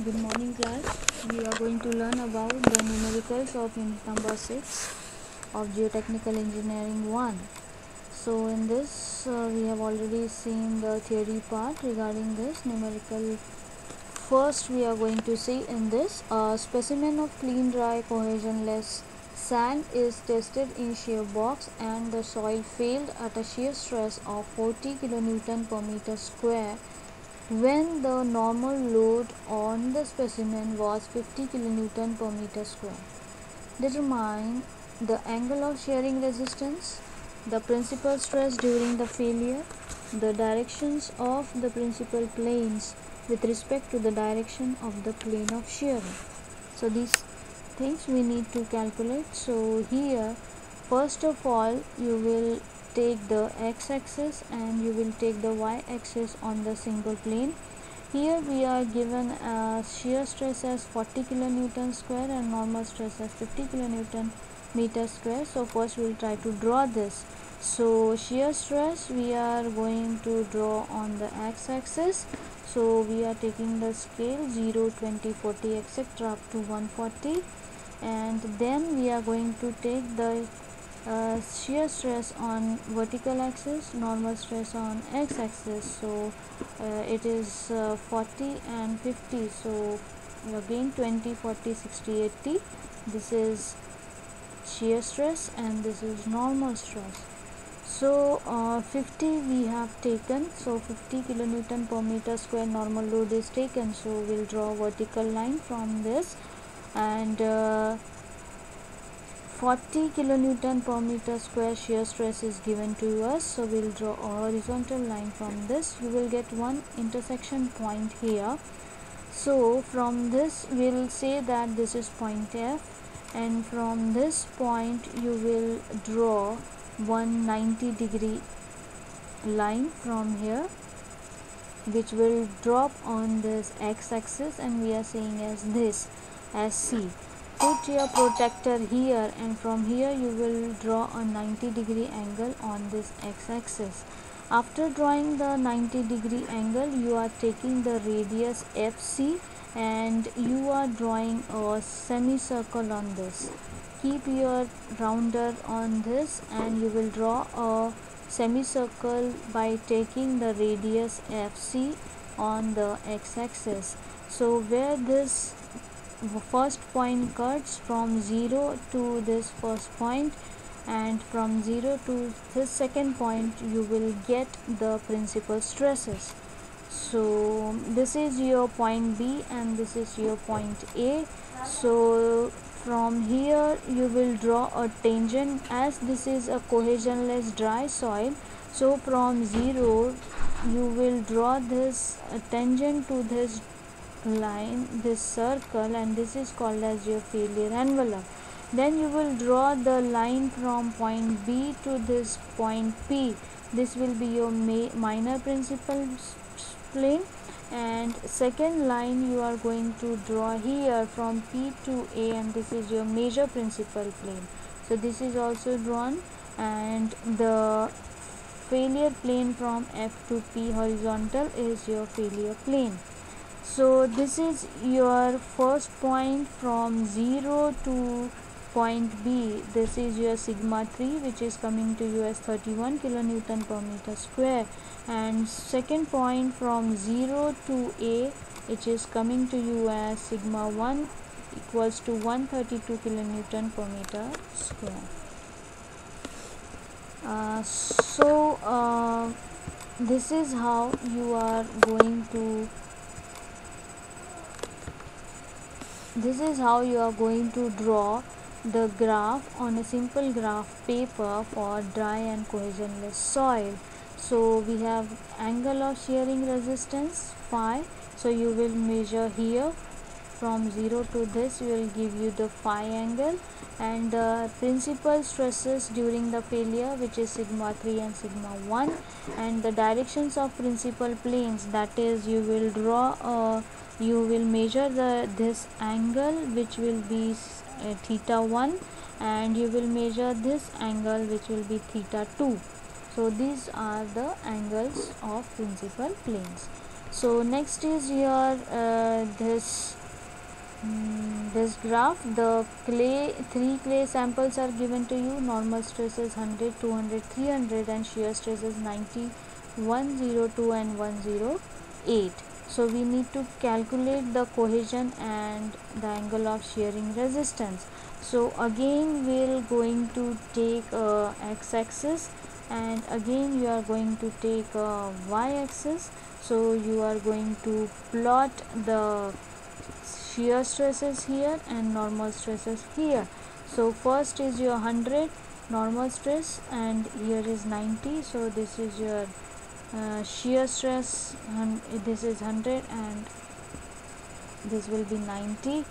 Good morning, class. We are going to learn about the numericals of unit number 6 of Geotechnical Engineering 1. So in this we have already seen the theory part regarding this numerical. First we are going to see in this a specimen of clean, dry, cohesionless sand is tested in shear box and the soil failed at a shear stress of 40 kN per meter square when the normal load on the specimen was 50 kN per meter square. Determine the angle of shearing resistance, the principal stress during the failure, the directions of the principal planes with respect to the direction of the plane of shearing. So these things we need to calculate. So here first of all you will take the x-axis and you will take the y-axis on the single plane. Here we are given shear stress as 40 kN square and normal stress as 50 kN meter square. So first we will try to draw this. So shear stress we are going to draw on the x-axis. So we are taking the scale 0, 20, 40 etc. up to 140, and then we are going to take the shear stress on vertical axis, normal stress on x-axis. So it is 40 and 50. So again 20, 40, 60, 80. This is shear stress and this is normal stress. So 50 we have taken, so 50 kN per meter square normal load is taken. So we'll draw a vertical line from this, and 40 kN per meter square shear stress is given to us. So we'll draw a horizontal line from this. You will get one intersection point here. So from this we'll say that this is point F, and from this point you will draw 190-degree line from here, which will drop on this x-axis, and we are saying as this as C. Put your protractor here, and from here you will draw a 90-degree angle on this x-axis. After drawing the 90-degree angle, you are taking the radius FC and you are drawing a semicircle on this. Keep your rounder on this and you will draw a semicircle by taking the radius FC on the x-axis. So where this first point cuts from 0 to this first point, and from 0 to this second point you will get the principal stresses. So this is your point B and this is your point A. So from here you will draw a tangent, as this is a cohesionless dry soil. So from 0 you will draw this tangent to this line, this circle, and this is called as your failure envelope. Then you will draw the line from point B to this point P. This will be your minor principal plane, and second line you are going to draw here from P to A, and this is your major principal plane. So this is also drawn, and the failure plane from F to P horizontal is your failure plane. So this is your first point from 0 to point B. This is your sigma 3, which is coming to you as 31 kN per meter square, and second point from 0 to A, which is coming to you as sigma 1 equals to 132 kN per meter square. This is how you are going to draw the graph on a simple graph paper for dry and cohesionless soil. So we have angle of shearing resistance phi. So you will measure here from 0 to this, will give you the phi angle, and the principal stresses during the failure, which is sigma 3 and sigma 1, and the directions of principal planes, that is you will draw you will measure this angle, which will be theta 1, and you will measure this angle, which will be theta 2. So these are the angles of principal planes. So next is your this graph. The three clay samples are given to you. Normal stress is 100, 200, 300 and shear stress is 90, 102 and 108. So we need to calculate the cohesion and the angle of shearing resistance. So again we're going to take x-axis, and again you are going to take y-axis. So you are going to plot the shear stresses here and normal stresses here. So first is your 100 normal stress and here is 90. So this is your shear stress, and this is 100 and this will be 90.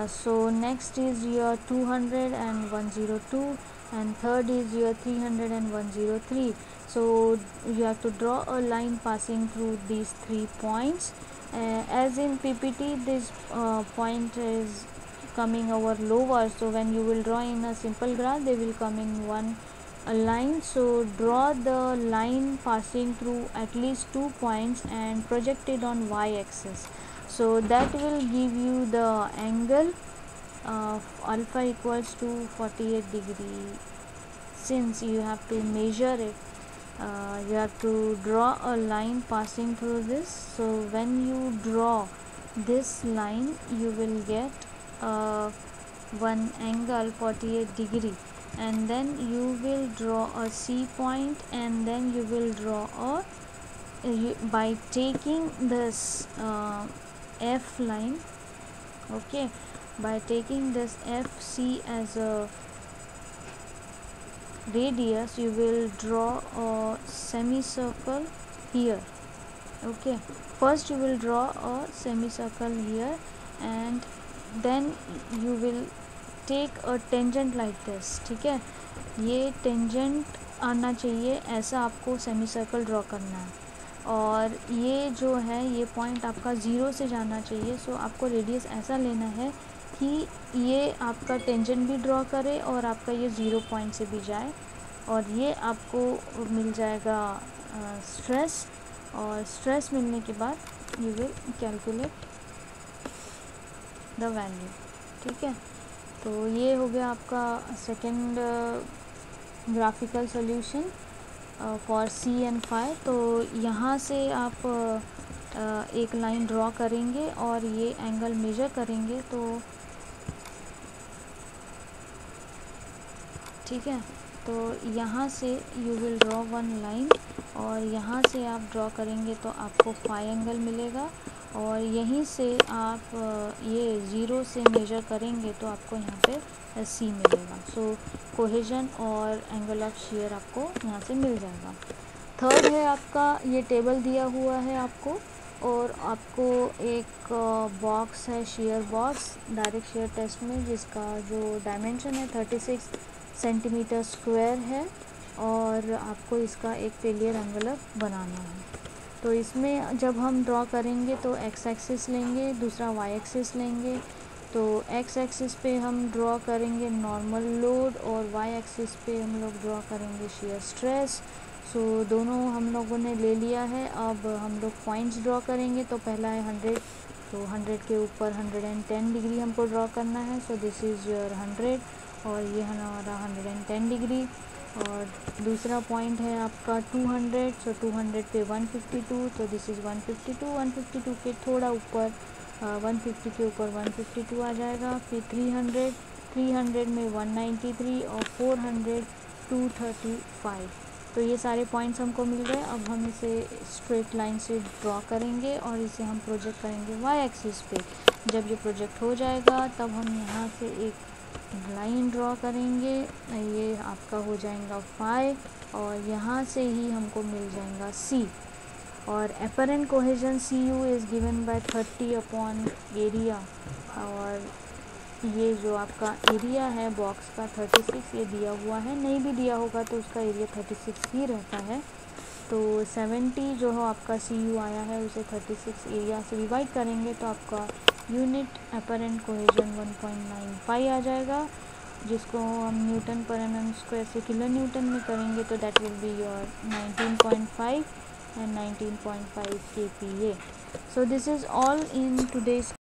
So next is your 200 and 102, and third is your 300 and 103. So you have to draw a line passing through these 3 points. As in PPT, this point is coming over lower, so when you will draw in a simple graph, they will come in a line. So draw the line passing through at least 2 points and project it on y-axis. So that will give you the angle of alpha equals to 48 degree. Since you have to measure it, you have to draw a line passing through this. So when you draw this line, you will get one angle 48 degree, and then you will draw a C point, and then you will draw by taking this F line. Okay, by taking this FC as a radius, you will draw a semicircle here. Okay, first you will draw a semicircle here, and then you will take a tangent like this. ठीक है, ये tangent आना चाहिए, ऐसा आपको semicircle draw करना है, और ये जो है ये पॉइंट आपका 0 से जाना चाहिए. सो आपको रेडियस ऐसा लेना है कि ये आपका टेंजेंट भी ड्रॉ करे और आपका ये 0 पॉइंट से भी जाए, और ये आपको मिल जाएगा स्ट्रेस. और स्ट्रेस मिलने के बाद you will calculate the value. ठीक है, तो ये हो गया आपका second graphical solution for C and phi. तो यहाँ से आप एक लाइन ड्रॉ करेंगे और ये एंगल मेजर करेंगे. तो ठीक है, तो यहाँ से you will draw one line, और यहाँ से आप ड्रॉ करेंगे तो आपको फाई एंगल मिलेगा, और यहीं से आप ये 0 से मेजर करेंगे तो आपको यहाँ पे सी मिलेगा. सो कोहेजन और एंगल ऑफ शेयर आपको यहाँ से मिल जाएगा. थर्ड है आपका, ये टेबल दिया हुआ है आपको, और आपको एक बॉक्स है, shear box direct shear test में, जिसका जो डायमेंशन है 36 सेंटीमीटर स्क्वायर है, और आपको इसका एक फेलियर एनवेलप बनाना है. तो इसमें जब हम ड्रॉ करेंगे तो एक्स एक्सिस लेंगे, दूसरा वाई एक्सिस लेंगे. तो एक्स एक्सिस पे हम ड्रॉ करेंगे नॉर्मल लोड, और वाई एक्सिस पे हम लोग ड्रॉ करेंगे शेयर स्ट्रेस. सो दोनों हम लोगों ने ले लिया है. अब हम लोग पॉइंट्स ड्रॉ करेंगे. तो पहला है 100, तो 100 के ऊपर 110 डिग्री हमको ड्रॉ करना है. सो दिस इज़ योर 100, और ये हमारा 110 डिग्री. और दूसरा पॉइंट है आपका 200, सो 200 पे 152, तो दिस इज़ 152. 152 के थोड़ा ऊपर 150 के ऊपर 152 आ जाएगा. फिर 300 में 193, और 400 235. तो ये सारे पॉइंट्स हमको मिल गए. अब हम इसे स्ट्रेट लाइन से ड्रॉ करेंगे और इसे हम प्रोजेक्ट करेंगे वाई एक्सिस पे. जब ये प्रोजेक्ट हो जाएगा तब हम यहाँ से एक लाइन ड्रॉ करेंगे. ये आपका हो जाएगा फाई, और यहाँ से ही हमको मिल जाएगा सी. और apparent cohesion C U is given by 30 upon area, और ये जो आपका एरिया है बॉक्स का 36 ये दिया हुआ है. नहीं भी दिया होगा तो उसका एरिया 36 ही रहता है. तो 70 जो है आपका सी यू आया है, उसे 36 एरिया से डिवाइड करेंगे तो आपका यूनिट एपरेंट कोहेजन 1.95 आ जाएगा, जिसको हम न्यूटन पर एनएम स्क्वायर से किलो न्यूटन में करेंगे तो that will be your 19.5 and 19.5 kPa. So this is all in today's